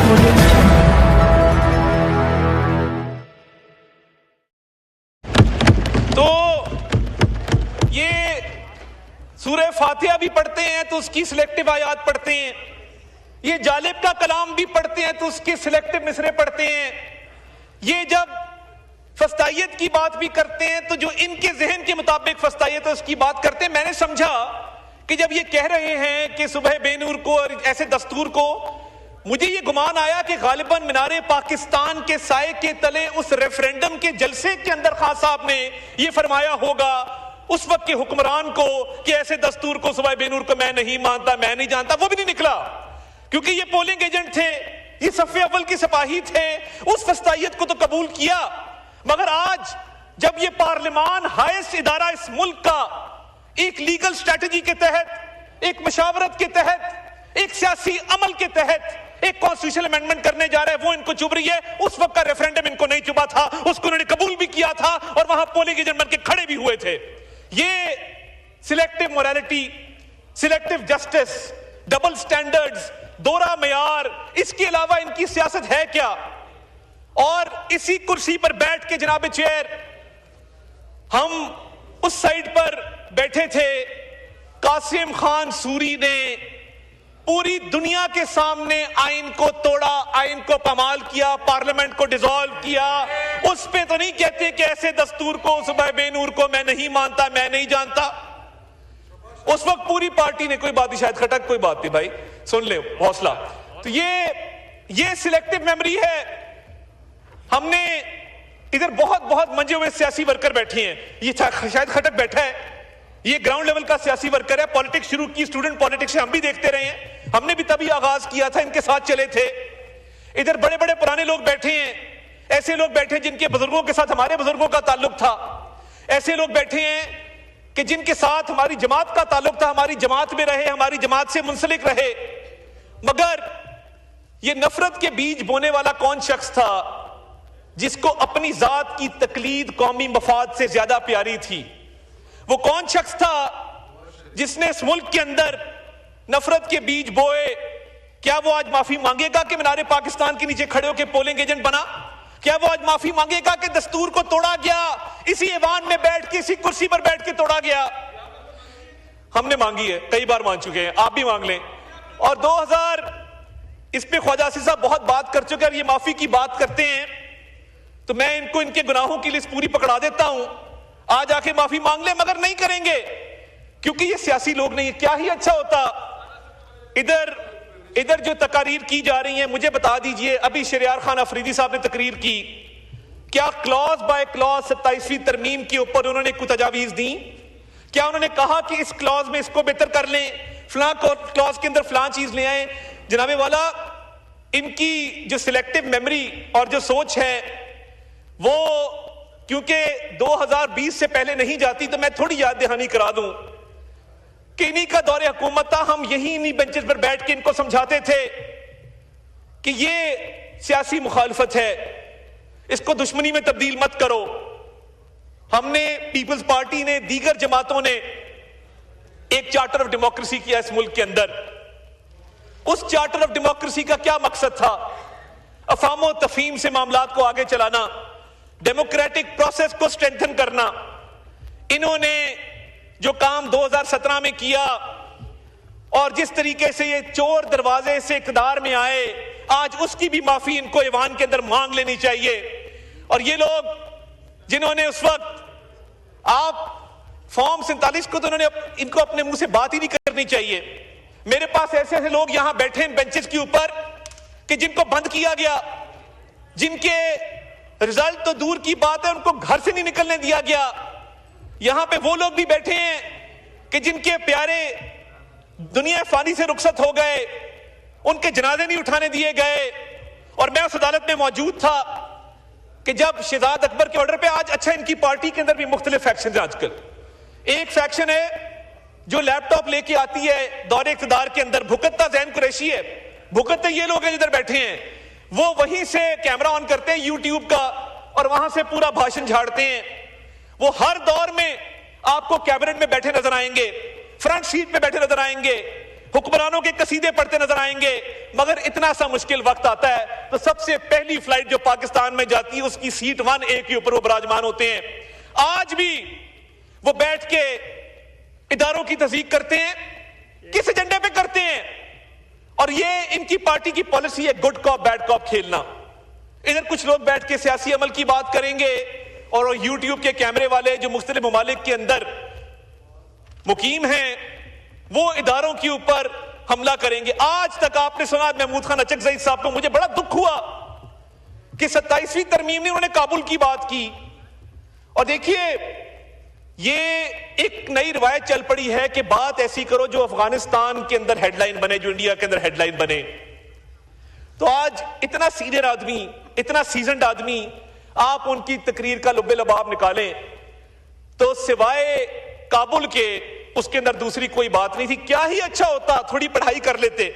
تو یہ سورہ فاتحہ بھی پڑھتے ہیں تو اس کی سلیکٹو آیات پڑھتے ہیں، یہ جالب کا کلام بھی پڑھتے ہیں تو اس کے سلیکٹو مصرے پڑھتے ہیں، یہ جب فسطائیت کی بات بھی کرتے ہیں تو جو ان کے ذہن کے مطابق فسطائیت ہے اس کی بات کرتے ہیں۔ میں نے سمجھا کہ جب یہ کہہ رہے ہیں کہ صبح بے نور کو اور ایسے دستور کو، مجھے یہ گمان آیا کہ غالباً مینار پاکستان کے سائے کے تلے اس ریفرینڈم کے جلسے کے اندر خان صاحب نے یہ فرمایا ہوگا اس وقت کے حکمران کو کہ ایسے دستور کو صبح بے نور کو میں نہیں مانتا، میں نہیں جانتا۔ وہ بھی نہیں نکلا کیونکہ یہ پولنگ ایجنٹ تھے، یہ صف اول کے سپاہی تھے، اس فسطائیت کو تو قبول کیا۔ مگر آج جب یہ پارلیمان ہائیسٹ ادارہ اس ملک کا ایک لیگل سٹریٹجی کے تحت، ایک مشاورت کے تحت، ایک سیاسی عمل کے تحت ایک کانسٹیٹیوشنل امینڈمنٹ کرنے جا رہا ہے، وہ ان کو چبھ رہی ہے۔ اس وقت کا ریفرینڈم ان کو نہیں چبھا تھا، اس کو انہوں نے قبول بھی کیا تھا اور وہاں پولنگ ایجنٹ بن کے کھڑے بھی ہوئے تھے۔ یہ selective morality, selective justice, double standards, دوہرا معیار، اس کے علاوہ ان کی سیاست ہے کیا؟ اور اسی کرسی پر بیٹھ کے جناب چیئر، ہم اس سائیڈ پر بیٹھے تھے، قاسم خان سوری نے پوری دنیا کے سامنے آئین کو توڑا، آئین کو پامال کیا، پارلیمنٹ کو ڈیزالو کیا۔ اس پہ تو نہیں کہتے کہ ایسے دستور کو صبح بے نور کو میں نہیں مانتا، میں نہیں جانتا۔ اس وقت پوری پارٹی نے، کوئی بات نہیں، شاید کھٹک، کوئی بات نہیں بھائی، سن لے، حوصلہ۔ تو یہ سلیکٹو میموری ہے۔ ہم نے ادھر بہت منجے ہوئے سیاسی ورکر بیٹھے ہیں، یہ شاید کھٹک بیٹھا ہے، یہ گراؤنڈ لیول کا سیاسی ورکر ہے، پالیٹکس شروع کی، اسٹوڈنٹ پالیٹکس سے ہم بھی دیکھتے رہے ہیں، ہم نے بھی تبھی آغاز کیا تھا، ان کے ساتھ چلے تھے۔ ادھر بڑے بڑے پرانے لوگ بیٹھے ہیں، ایسے لوگ بیٹھے ہیں جن کے بزرگوں کے ساتھ ہمارے بزرگوں کا تعلق تھا، ایسے لوگ بیٹھے ہیں کہ جن کے ساتھ ہماری جماعت کا تعلق تھا، ہماری جماعت میں رہے، ہماری جماعت سے منسلک رہے۔ مگر یہ نفرت کے بیج بونے والا کون شخص تھا جس کو اپنی ذات کی تقلید قومی مفاد سے زیادہ پیاری تھی؟ وہ کون شخص تھا جس نے اس ملک کے اندر نفرت کے بیج بوئے؟ کیا وہ آج معافی مانگے گا کہ مینار پاکستان کے نیچے کھڑے ہو کے پولنگ ایجنٹ بنا؟ کیا وہ آج معافی مانگے گا کہ دستور کو توڑا گیا، اسی ایوان میں بیٹھ کے، اسی کرسی پر بیٹھ کے توڑا گیا؟ ہم نے مانگی ہے، کئی بار مانگ چکے ہیں، آپ بھی مانگ لیں۔ اور 2000 اس پہ خواجہ آصف صاحب بہت بات کر چکے، اور یہ معافی کی بات کرتے ہیں تو میں ان کو ان کے گناہوں کی لسٹ پوری پکڑا دیتا ہوں، آج آ کے معافی مانگ لیں، مگر نہیں کریں گے کیونکہ یہ سیاسی لوگ نہیں ہیں۔ کیا ہی اچھا ہوتا ادھر جو تقاریر کی جا رہی ہیں، مجھے بتا دیجئے، ابھی شریار خان افریدی صاحب نے تقریر کی، کیا کلاز بائی کلاز 27ویں ترمیم کے اوپر انہوں نے کوئی تجاویز دیں؟ کیا انہوں نے کہا کہ اس کلاز میں اس کو بہتر کر لیں، فلاں کلاز کے اندر فلاں چیز لے آئیں؟ جناب والا، ان کی جو سلیکٹو میموری اور جو سوچ ہے وہ کیونکہ 2020 سے پہلے نہیں جاتی، تو میں تھوڑی یاد دہانی کرا دوں کہ انہی کا دور حکومت تھا، ہم یہی انہی بینچز پر بیٹھ کے ان کو سمجھاتے تھے کہ یہ سیاسی مخالفت ہے، اس کو دشمنی میں تبدیل مت کرو۔ ہم نے، پیپلز پارٹی نے، دیگر جماعتوں نے ایک چارٹر آف ڈیموکریسی کیا اس ملک کے اندر۔ اس چارٹر آف ڈیموکریسی کا کیا مقصد تھا؟ افہام و تفہیم سے معاملات کو آگے چلانا، ڈیموکریٹک پروسیس کو سٹرینتھن کرنا۔ انہوں نے جو کام 2017 میں کیا اور جس طریقے سے یہ چور دروازے سے اقتدار میں آئے، آج اس کی بھی معافی ان کو ایوان کے اندر مانگ لینی چاہیے۔ اور یہ لوگ جنہوں نے اس وقت، آپ فارم 47 کو تو انہوں نے ان کو اپنے منہ سے بات ہی نہیں کرنی چاہیے۔ میرے پاس ایسے لوگ یہاں بیٹھے ہیں بینچز کے اوپر کہ جن کو بند کیا گیا، جن کے رزلٹ تو دور کی بات ہے ان کو گھر سے نہیں نکلنے دیا گیا۔ یہاں پہ وہ لوگ بھی بیٹھے ہیں کہ جن کے پیارے دنیا فانی سے رخصت ہو گئے، ان کے جنازے نہیں اٹھانے دیے گئے۔ اور میں اس عدالت میں موجود تھا کہ جب شہزاد اکبر کے آرڈر پہ، آج اچھا ان کی پارٹی کے اندر بھی مختلف فیکشنز ہیں آج کل۔ ایک فیکشن ہے جو لیپ ٹاپ لے کے آتی ہے دور اقتدار کے اندر، بھکتتا زین قریشی ہے، بھکتتے یہ لوگ ہیں جدھر بیٹھے ہیں، وہ وہیں سے کیمرہ آن کرتے ہیں یوٹیوب کا اور وہاں سے پورا بھاشن جھاڑتے ہیں۔ وہ ہر دور میں آپ کو کیبنٹ میں بیٹھے نظر آئیں گے، فرنٹ سیٹ پہ بیٹھے نظر آئیں گے، حکمرانوں کے قصیدے پڑھتے نظر آئیں گے، مگر اتنا سا مشکل وقت آتا ہے تو سب سے پہلی فلائٹ جو پاکستان میں جاتی ہے اس کی سیٹ 1A کے اوپر وہ براجمان ہوتے ہیں۔ آج بھی وہ بیٹھ کے اداروں کی تصدیق کرتے ہیں، کس ایجنڈے پہ کرتے ہیں؟ اور یہ ان کی پارٹی کی پالیسی ہے گڈ کاپ بیڈ کاپ کھیلنا۔ ادھر کچھ لوگ بیٹھ کے سیاسی عمل کی بات کریں گے اور یوٹیوب کے کیمرے والے جو مختلف ممالک کے اندر مقیم ہیں وہ اداروں کے اوپر حملہ کریں گے۔ آج تک آپ نے سنا محمود خان اچکزئی صاحب کو، مجھے بڑا دکھ ہوا کہ 27ویں ترمیم میں انہوں نے کابل کی بات کی، اور دیکھیے یہ ایک نئی روایت چل پڑی ہے کہ بات ایسی کرو جو افغانستان کے اندر ہیڈ لائن بنے، جو انڈیا کے اندر ہیڈ لائن بنے۔ تو آج اتنا سینئر آدمی، اتنا سیزنڈ آدمی، آپ ان کی تقریر کا لب لباب نکالیں تو سوائے کابل کے اس کے اندر دوسری کوئی بات نہیں تھی۔ کیا ہی اچھا ہوتا تھوڑی پڑھائی کر لیتے،